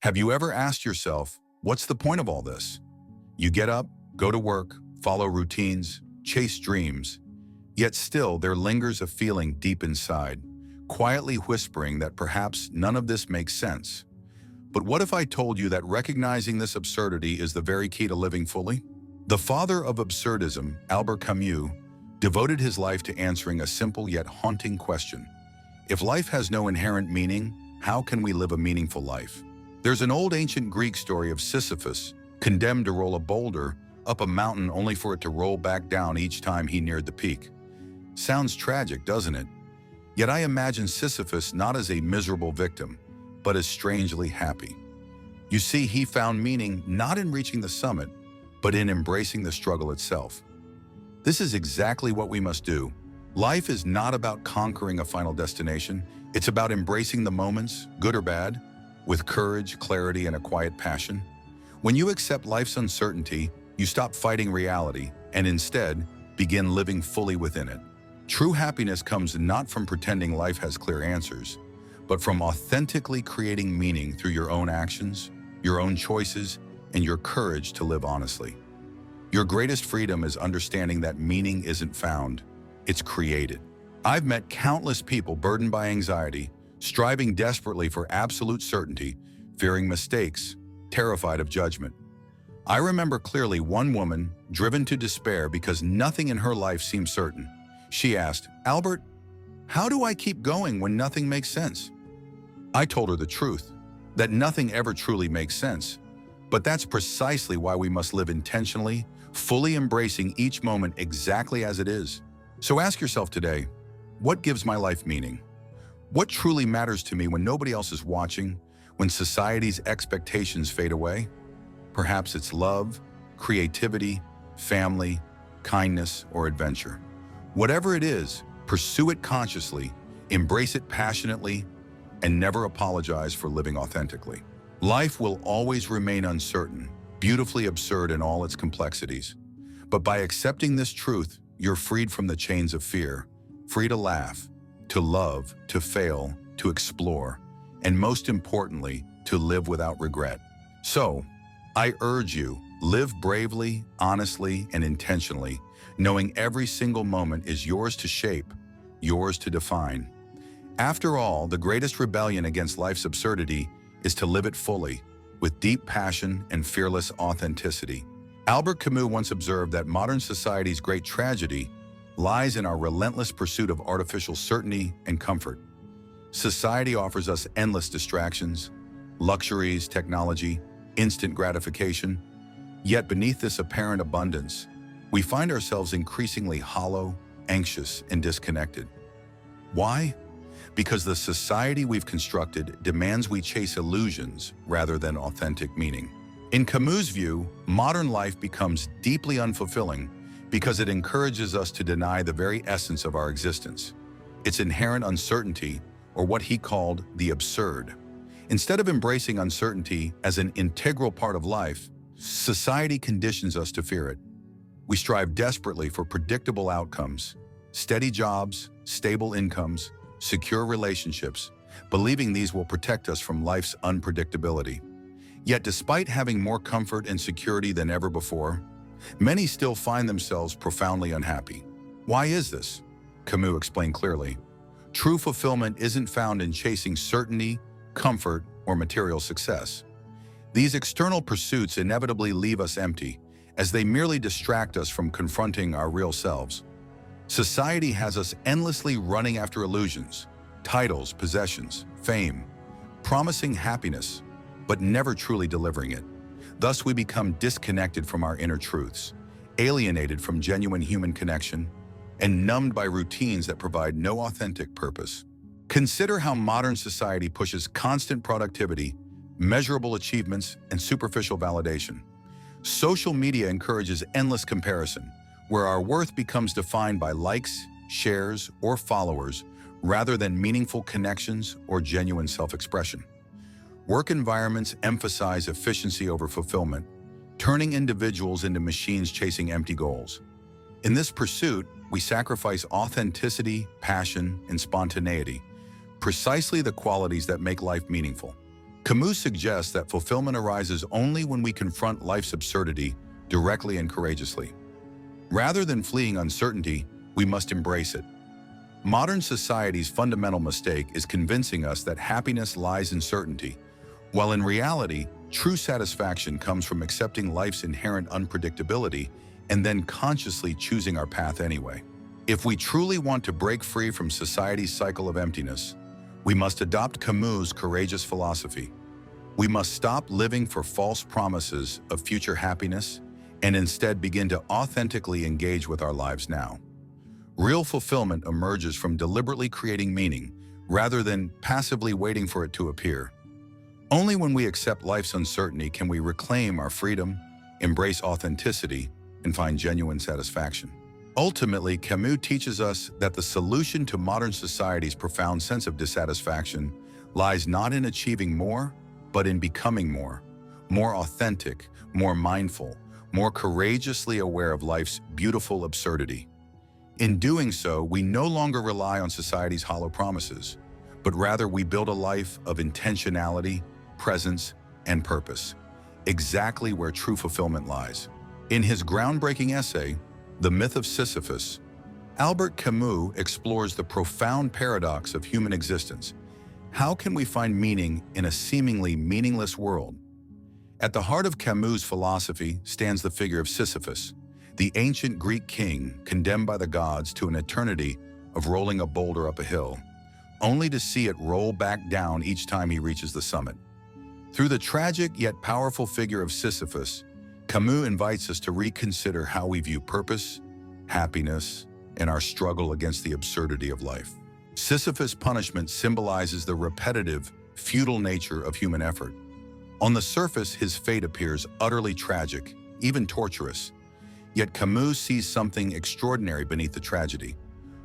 Have you ever asked yourself, what's the point of all this? You get up, go to work, follow routines, chase dreams, yet still there lingers a feeling deep inside, quietly whispering that perhaps none of this makes sense. But what if I told you that recognizing this absurdity is the very key to living fully? The father of absurdism, Albert Camus, devoted his life to answering a simple yet haunting question. If life has no inherent meaning, how can we live a meaningful life? There's an old ancient Greek story of Sisyphus, condemned to roll a boulder up a mountain only for it to roll back down each time he neared the peak. Sounds tragic, doesn't it? Yet I imagine Sisyphus not as a miserable victim, but as strangely happy. You see, he found meaning not in reaching the summit, but in embracing the struggle itself. This is exactly what we must do. Life is not about conquering a final destination. It's about embracing the moments, good or bad, with courage, clarity, and a quiet passion. When you accept life's uncertainty, you stop fighting reality and instead begin living fully within it. True happiness comes not from pretending life has clear answers, but from authentically creating meaning through your own actions, your own choices, and your courage to live honestly. Your greatest freedom is understanding that meaning isn't found, it's created. I've met countless people burdened by anxiety, striving desperately for absolute certainty, fearing mistakes, terrified of judgment. I remember clearly one woman driven to despair because nothing in her life seemed certain. She asked, "Albert, how do I keep going when nothing makes sense?" I told her the truth, that nothing ever truly makes sense. But that's precisely why we must live intentionally, fully embracing each moment exactly as it is. So ask yourself today, what gives my life meaning? What truly matters to me when nobody else is watching, when society's expectations fade away? Perhaps it's love, creativity, family, kindness, or adventure. Whatever it is, pursue it consciously, embrace it passionately, and never apologize for living authentically. Life will always remain uncertain, beautifully absurd in all its complexities. But by accepting this truth, you're freed from the chains of fear, free to laugh, to love, to fail, to explore, and most importantly, to live without regret. So, I urge you, live bravely, honestly, and intentionally, knowing every single moment is yours to shape, yours to define. After all, the greatest rebellion against life's absurdity is to live it fully, with deep passion and fearless authenticity. Albert Camus once observed that modern society's great tragedy lies in our relentless pursuit of artificial certainty and comfort. Society offers us endless distractions, luxuries, technology, instant gratification. Yet beneath this apparent abundance, we find ourselves increasingly hollow, anxious, and disconnected. Why? Because the society we've constructed demands we chase illusions rather than authentic meaning. In Camus' view, modern life becomes deeply unfulfilling because it encourages us to deny the very essence of our existence, its inherent uncertainty, or what he called the absurd. Instead of embracing uncertainty as an integral part of life, society conditions us to fear it. We strive desperately for predictable outcomes, steady jobs, stable incomes, secure relationships, believing these will protect us from life's unpredictability. Yet despite having more comfort and security than ever before, many still find themselves profoundly unhappy. Why is this? Camus explained clearly. True fulfillment isn't found in chasing certainty, comfort, or material success. These external pursuits inevitably leave us empty, as they merely distract us from confronting our real selves. Society has us endlessly running after illusions, titles, possessions, fame, promising happiness, but never truly delivering it. Thus, we become disconnected from our inner truths, alienated from genuine human connection, and numbed by routines that provide no authentic purpose. Consider how modern society pushes constant productivity, measurable achievements, and superficial validation. Social media encourages endless comparison, where our worth becomes defined by likes, shares, or followers, rather than meaningful connections or genuine self-expression. Work environments emphasize efficiency over fulfillment, turning individuals into machines chasing empty goals. In this pursuit, we sacrifice authenticity, passion, and spontaneity, precisely the qualities that make life meaningful. Camus suggests that fulfillment arises only when we confront life's absurdity directly and courageously. Rather than fleeing uncertainty, we must embrace it. Modern society's fundamental mistake is convincing us that happiness lies in certainty, while in reality, true satisfaction comes from accepting life's inherent unpredictability and then consciously choosing our path anyway. If we truly want to break free from society's cycle of emptiness, we must adopt Camus' courageous philosophy. We must stop living for false promises of future happiness and instead begin to authentically engage with our lives now. Real fulfillment emerges from deliberately creating meaning rather than passively waiting for it to appear. Only when we accept life's uncertainty can we reclaim our freedom, embrace authenticity, and find genuine satisfaction. Ultimately, Camus teaches us that the solution to modern society's profound sense of dissatisfaction lies not in achieving more, but in becoming more authentic, more mindful, more courageously aware of life's beautiful absurdity. In doing so, we no longer rely on society's hollow promises, but rather we build a life of intentionality, presence, and purpose, exactly where true fulfillment lies. In his groundbreaking essay, The Myth of Sisyphus, Albert Camus explores the profound paradox of human existence. How can we find meaning in a seemingly meaningless world? At the heart of Camus' philosophy stands the figure of Sisyphus, the ancient Greek king condemned by the gods to an eternity of rolling a boulder up a hill, only to see it roll back down each time he reaches the summit. Through the tragic yet powerful figure of Sisyphus, Camus invites us to reconsider how we view purpose, happiness, and our struggle against the absurdity of life. Sisyphus' punishment symbolizes the repetitive, futile nature of human effort. On the surface, his fate appears utterly tragic, even torturous. Yet Camus sees something extraordinary beneath the tragedy.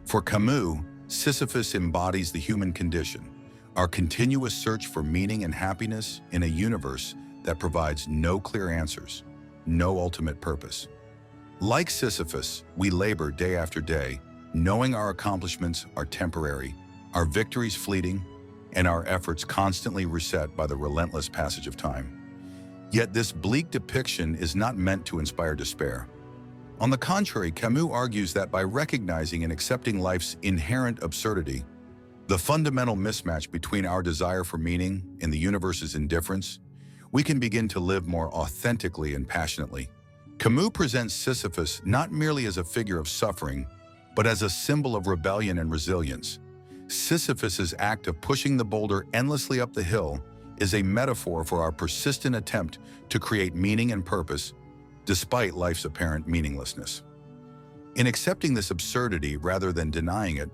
For Camus, Sisyphus embodies the human condition, our continuous search for meaning and happiness in a universe that provides no clear answers, no ultimate purpose. Like Sisyphus, we labor day after day, knowing our accomplishments are temporary, our victories fleeting, and our efforts constantly reset by the relentless passage of time. Yet this bleak depiction is not meant to inspire despair. On the contrary, Camus argues that by recognizing and accepting life's inherent absurdity, the fundamental mismatch between our desire for meaning and the universe's indifference, we can begin to live more authentically and passionately. Camus presents Sisyphus not merely as a figure of suffering, but as a symbol of rebellion and resilience. Sisyphus's act of pushing the boulder endlessly up the hill is a metaphor for our persistent attempt to create meaning and purpose despite life's apparent meaninglessness. In accepting this absurdity rather than denying it,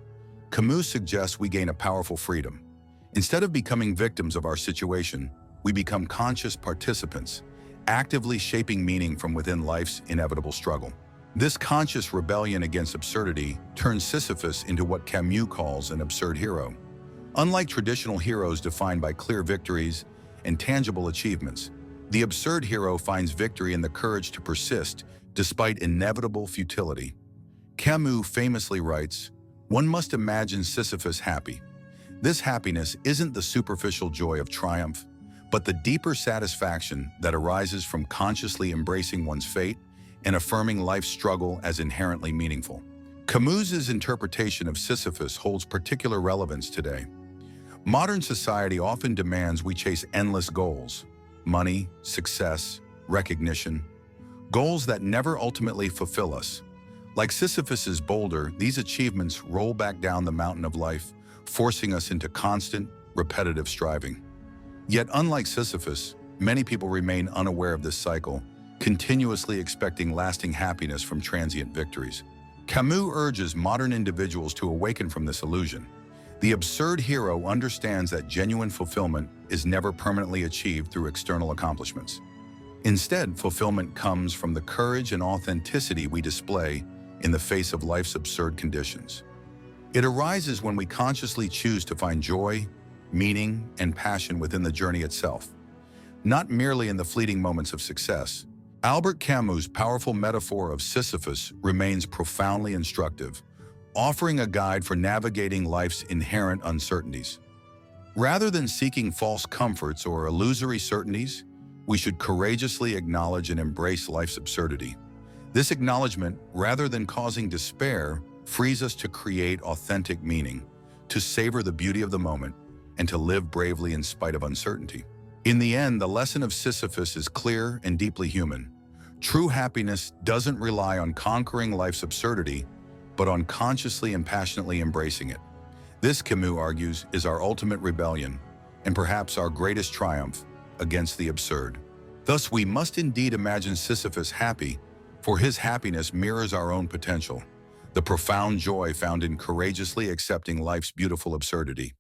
Camus suggests we gain a powerful freedom. Instead of becoming victims of our situation, we become conscious participants, actively shaping meaning from within life's inevitable struggle. This conscious rebellion against absurdity turns Sisyphus into what Camus calls an absurd hero. Unlike traditional heroes defined by clear victories and tangible achievements, the absurd hero finds victory in the courage to persist despite inevitable futility. Camus famously writes, "One must imagine Sisyphus happy. This happiness isn't the superficial joy of triumph, but the deeper satisfaction that arises from consciously embracing one's fate and affirming life's struggle as inherently meaningful." Camus's interpretation of Sisyphus holds particular relevance today. Modern society often demands we chase endless goals: money, success, recognition, goals that never ultimately fulfill us. Like Sisyphus's boulder, these achievements roll back down the mountain of life, forcing us into constant, repetitive striving. Yet, unlike Sisyphus, many people remain unaware of this cycle, continuously expecting lasting happiness from transient victories. Camus urges modern individuals to awaken from this illusion. The absurd hero understands that genuine fulfillment is never permanently achieved through external accomplishments. Instead, fulfillment comes from the courage and authenticity we display in the face of life's absurd conditions. It arises when we consciously choose to find joy, meaning, and passion within the journey itself, not merely in the fleeting moments of success. Albert Camus' powerful metaphor of Sisyphus remains profoundly instructive, offering a guide for navigating life's inherent uncertainties. Rather than seeking false comforts or illusory certainties, we should courageously acknowledge and embrace life's absurdity. This acknowledgement, rather than causing despair, frees us to create authentic meaning, to savor the beauty of the moment, and to live bravely in spite of uncertainty. In the end, the lesson of Sisyphus is clear and deeply human. True happiness doesn't rely on conquering life's absurdity, but on consciously and passionately embracing it. This, Camus argues, is our ultimate rebellion, and perhaps our greatest triumph against the absurd. Thus, we must indeed imagine Sisyphus happy, for his happiness mirrors our own potential, the profound joy found in courageously accepting life's beautiful absurdity.